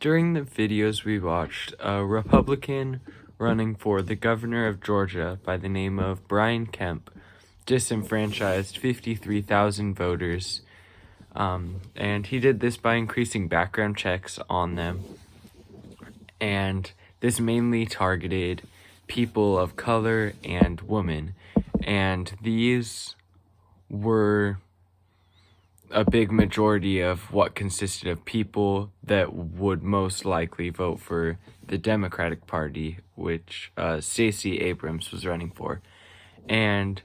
During the videos we watched, a Republican running for the governor of Georgia by the name of Brian Kemp disenfranchised 53,000 voters, and he did this by increasing background checks on them, and this mainly targeted people of color and women, and these were a big majority of what consisted of people that would most likely vote for the Democratic Party, which Stacey Abrams was running for. And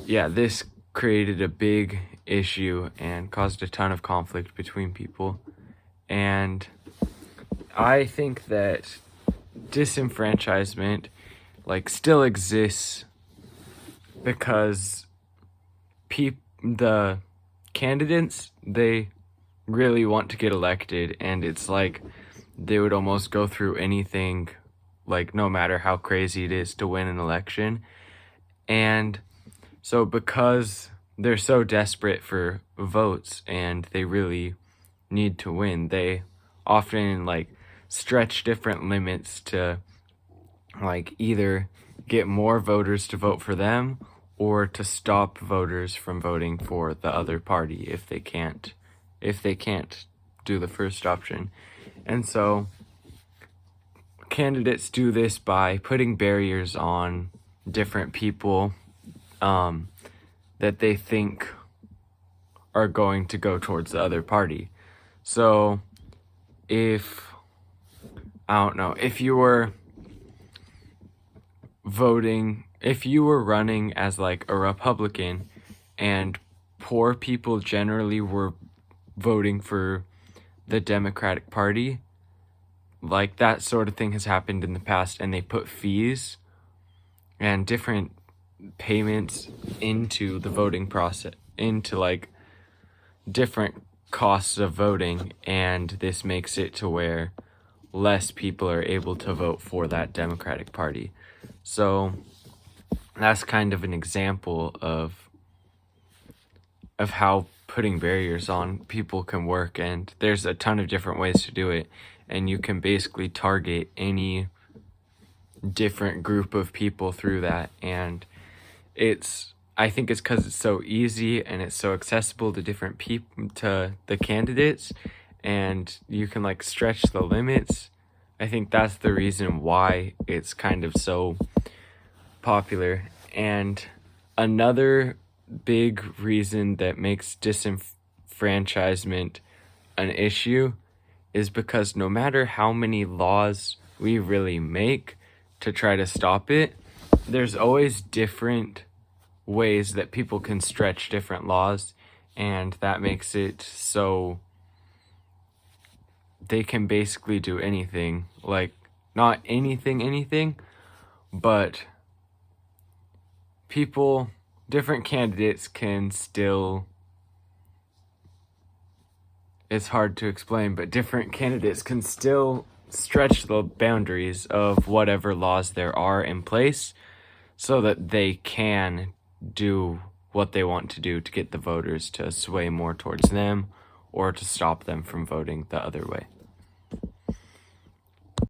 yeah, this created a big issue and caused a ton of conflict between people. And I think that disenfranchisement still exists because the candidates, they really want to get elected, and it's like they would almost go through anything, no matter how crazy it is, to win an election. And so because they're so desperate for votes and they really need to win, they often stretch different limits to either get more voters to vote for them or to stop voters from voting for the other party if they can't do the first option. And so candidates do this by putting barriers on different people that they think are going to go towards the other party. So if you were running as a Republican and poor people generally were voting for the Democratic Party, that sort of thing has happened in the past, and they put fees and different payments into the voting process, into different costs of voting, and this makes it to where less people are able to vote for that Democratic Party. So that's kind of an example of how putting barriers on people can work, and there's a ton of different ways to do it, and you can basically target any different group of people through that. And I think it's because it's so easy and it's so accessible to different people, to the candidates, and you can stretch the limits. I think that's the reason why it's kind of so popular. And another big reason that makes disenfranchisement an issue is because no matter how many laws we really make to try to stop it, there's always different ways that people can stretch different laws, and that makes it so they can basically do anything. Not anything, but different candidates can still, it's hard to explain, but different candidates can still stretch the boundaries of whatever laws there are in place so that they can do what they want to do to get the voters to sway more towards them or to stop them from voting the other way.